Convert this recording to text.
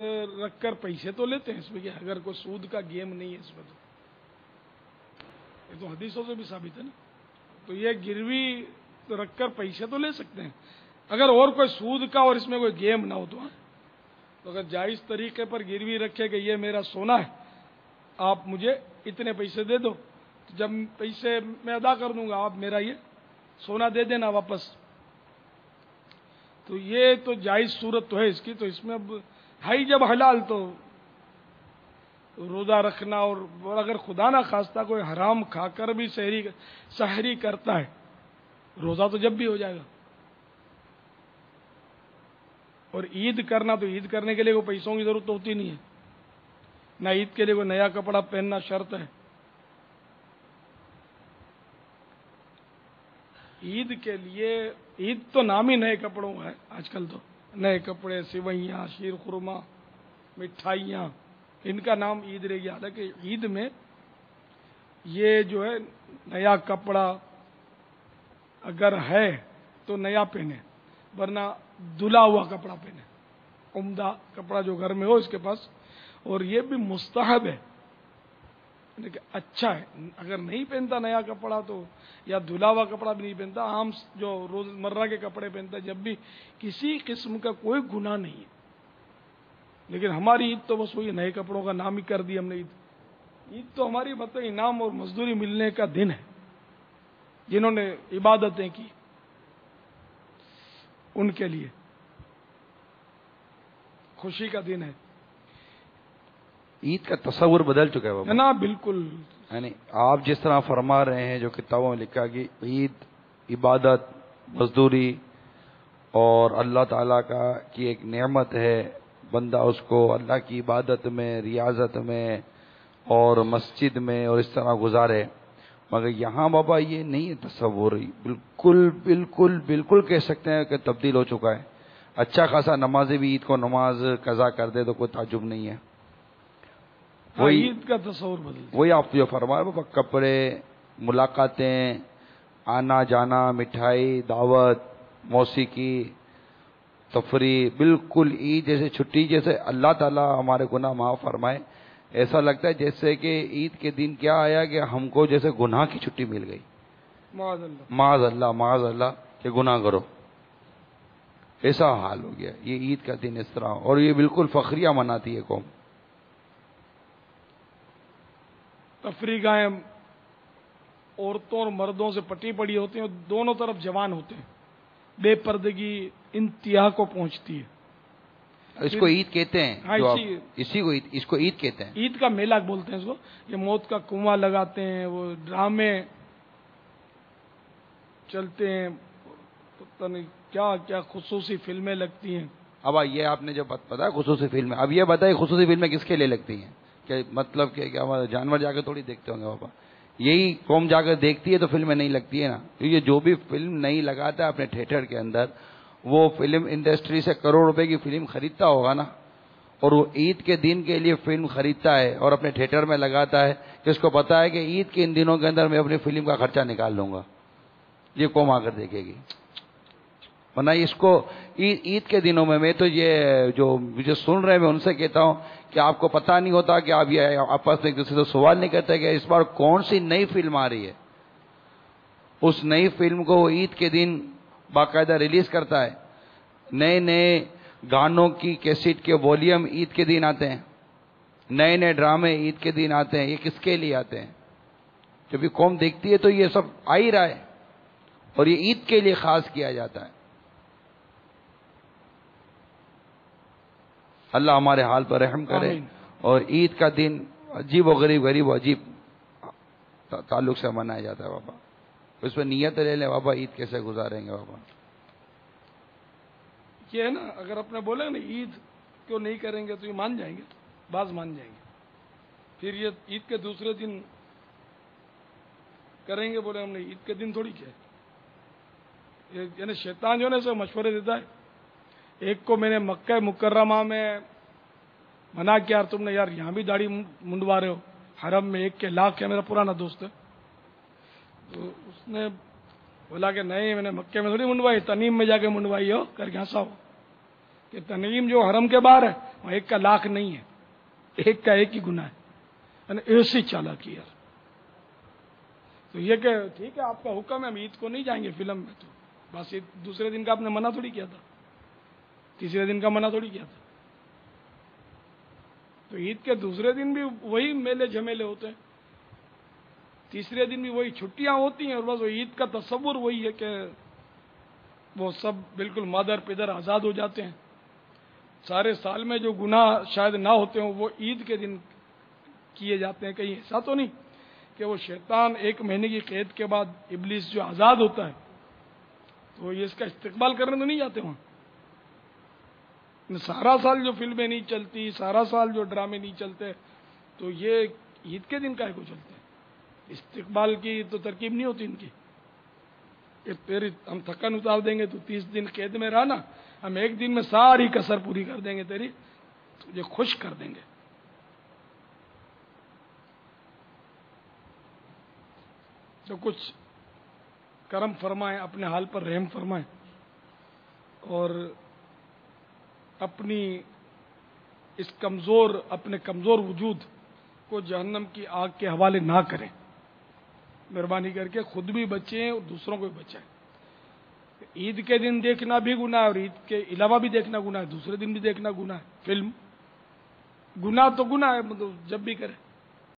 رکھ کر پیسے تو لیتے ہیں اس میں کیا، اگر کوئی سود کا گیم نہیں ہے اس میں، تو یہ تو حدیثوں سے بھی ثابت ہے نا. تو یہ گروی رکھ کر پیسے تو لے سکتے ہیں اگر اور کوئی سود کا اور اس میں کوئی گیم نہ ہو تو. تو اگر جائز طریقے پر گروی رکھے کہ یہ میرا سونا ہے، آپ مجھے اتنے پیسے دے دو، جب پیسے میں ادا کر دوں گا آپ میرا یہ سونا دے دینا واپس. تو یہ تو جائز صورت تو ہے اس کی. تو اس میں اب ہے ہی جب حلال تو روزہ رکھنا، اور اگر خدا نہ خواستہ کوئی حرام کھا کر بھی سحری کرتا ہے، روزہ تو جب بھی ہو جائے گا. اور عید کرنا، تو عید کرنے کے لیے کوئی پیسوں کی ضرورت تو ہوتی نہیں ہے، نہ عید کے لیے کوئی نیا کپڑا پہننا شرط ہے. عید کے لیے عید تو نام ہی نئے کپڑوں ہے آج کل، تو نئے کپڑے، سوئیاں، شیر خورما، مٹھائیاں، ان کا نام عید رہ گیا. حالانکہ عید میں یہ جو ہے نیا کپڑا اگر ہے تو نیا پہنے، ورنہ دھلا ہوا کپڑا پہنے، عمدہ کپڑا جو گھر میں ہو اس کے پاس. اور یہ بھی مستحب ہے، لیکن اچھا ہے. اگر نہیں پہنتا نیا کپڑا تو، یا دھلا ہوا کپڑا بھی نہیں پہنتا، عام جو روز مرہ کے کپڑے پہنتا ہے، جب بھی کسی قسم کا کوئی گناہ نہیں ہے. لیکن ہماری عید تو بس وہی نئے کپڑوں کا نام ہی کر دی ہم نے. عید تو ہماری مطلب انعام اور مزدوری ملنے کا دن ہے. جنہوں نے عبادتیں کی ان کے لیے خوشی کا دن ہے. عید کا تصور بدل چکا ہے بابا. نا بالکل، یعنی آپ جس طرح فرما رہے ہیں، جو کتابوں میں لکھا کہ عید عبادت، مزدوری اور اللہ تعالیٰ کی ایک نعمت ہے، بندہ اس کو اللہ کی عبادت میں، ریاضت میں اور مسجد میں اور اس طرح گزارے. مگر یہاں بابا یہ نہیں ہے تصور. بالکل بالکل بالکل کہہ سکتے ہیں کہ تبدیل ہو چکا ہے. اچھا خاصا نمازی بھی عید کو نماز قضا کر دے تو کوئی تعجب نہیں ہے. عید کا تصور بدل. وہی آپ جو فرمائے بابا، کپڑے، ملاقاتیں، آنا جانا، مٹھائی، دعوت، موسیقی، تفریح، بالکل عید جیسے چھٹی، جیسے اللہ تعالیٰ ہمارے گناہ معاف فرمائے. ایسا لگتا ہے جیسے کہ عید کے دن کیا آیا کہ ہم کو جیسے گناہ کی چھٹی مل گئی. معاذ اللہ معاذ اللہ کہ گناہ کرو، ایسا حال ہو گیا. یہ عید کا دن اس طرح، اور یہ بالکل فخریہ مناتی ہے قوم. تفریح گاہیں عورتوں اور مردوں سے پٹی پڑی ہوتی ہیں، اور دونوں طرف جوان ہوتے ہیں. بے پردگی انتہا کو پہنچتی ہے. اس کو عید کہتے ہیں. ہاں، اس کو عید کہتے ہیں. عید کا میلہ بولتے ہیں اس کو. یہ موت کا کنواں لگاتے ہیں، وہ ڈرامے چلتے ہیں، پتہ نہیں کیا کیا خصوصی فلمیں لگتی ہیں. اب یہ آپ نے جو پتا خصوصی فلمیں، اب یہ بتائیے خصوصی فلمیں کس کے لیے لگتی ہیں؟ کہ مطلب کہ کیا جانور جا کے تھوڑی دیکھتے ہوں گے بابا. یہی قوم جا کر دیکھتی ہے تو فلمیں نہیں لگتی ہے نا. یہ جو بھی فلم نہیں لگاتا ہے اپنے تھیٹر کے اندر، وہ فلم انڈسٹری سے کروڑ روپے کی فلم خریدتا ہوگا نا، اور وہ عید کے دن کے لیے فلم خریدتا ہے اور اپنے تھیٹر میں لگاتا ہے کہ اس کو پتا ہے کہ عید کے ان دنوں کے اندر میں اپنی فلم کا خرچہ نکال لوں گا. یہ قوم آ کر دیکھے گی. ورنہ اس کو عید کے دنوں میں تو یہ جو مجھے سن رہے ہیں میں ان سے کہتا ہوں کہ آپ کو پتہ نہیں ہوتا کہ آپ یہ آپس میں ایک دوسرے سے سوال نہیں کرتے کہ اس بار کون سی نئی فلم آ رہی ہے. اس نئی فلم کو وہ عید کے دن باقاعدہ ریلیز کرتا ہے. نئے نئے گانوں کی کیسٹ کے والیوم عید کے دن آتے ہیں، نئے نئے ڈرامے عید کے دن آتے ہیں. یہ کس کے لیے آتے ہیں؟ جب یہ قوم دیکھتی ہے تو یہ سب آ ہی رہا ہے، اور یہ عید کے لیے خاص کیا جاتا ہے. اللہ ہمارے حال پر رحم کرے. آمین. اور عید کا دن عجیب و غریب و عجیب تعلق سے منایا جاتا ہے بابا. اس پہ نیت لے لیں بابا، عید کیسے گزاریں گے بابا. یہ ہے نا، اگر اپنے بولے نا عید کیوں نہیں کریں گے تو یہ مان جائیں گے، بعض مان جائیں گے. پھر یہ عید کے دوسرے دن کریں گے، بولے ہم نے عید کے دن تھوڑی کیا. یعنی شیطان جو ہے نا اسے مشورے دیتا ہے. ایک کو میں نے مکہ مکرمہ میں منع کیا، تم نے یار یہاں بھی داڑھی منڈوا رہے ہو حرم میں. ایک کے لاکھ ہے، میرا پرانا دوست ہے، تو اس نے بولا کہ نہیں میں نے مکے میں تھوڑی منڈوائی، تنیم میں جا کے منڈوائی ہو کر کے ہنسا ہو. کہ تنعیم جو حرم کے باہر ہے وہ 1 کا لاکھ نہیں ہے، 1 کا 1 ہی گناہ ہے، یعنی ایسی چالاکی یار. تو یہ کہ ٹھیک ہے آپ کا حکم ہے، ہم عید کو نہیں جائیں گے فلم میں، تو بس دوسرے دن کا آپ نے منع تھوڑی کیا تھا، تیسرے دن کا منع تھوڑی کیا تھا. تو عید کے دوسرے دن بھی وہی میلے جھمیلے ہوتے ہیں، تیسرے دن بھی وہی چھٹیاں ہوتی ہیں، اور بس وہ عید کا تصور وہی ہے کہ وہ سب بالکل مادر پدر آزاد ہو جاتے ہیں. سارے سال میں جو گناہ شاید نہ ہوتے ہوں وہ عید کے دن کیے جاتے ہیں. کہیں ایسا تو نہیں کہ وہ شیطان 1 مہینے کی قید کے بعد ابلیس جو آزاد ہوتا ہے تو یہ اس کا استقبال کرنے تو نہیں جاتے وہاں؟ سارا سال جو فلمیں نہیں چلتی، سارا سال جو ڈرامے نہیں چلتے، تو یہ عید کے دن کائے کو چلتے ہیں؟ استقبال کی تو ترکیب نہیں ہوتی ان کی کہ تیری ہم تھکن اتار دیں گے تو 30 دن قید میں رہنا، ہم 1 دن میں ساری کسر پوری کر دیں گے تیری، تجھے خوش کر دیں گے. تو کچھ کرم فرمائیں، اپنے حال پر رحم فرمائیں، اور اپنی اپنے کمزور وجود کو جہنم کی آگ کے حوالے نہ کریں. مہربانی کر کے خود بھی بچیں اور دوسروں کو بھی بچائیں. عید کے دن دیکھنا بھی گناہ ہے، اور عید کے علاوہ بھی دیکھنا گناہ ہے، دوسرے دن بھی دیکھنا گناہ ہے. فلم گناہ تو گناہ ہے، مطلب جب بھی کرے.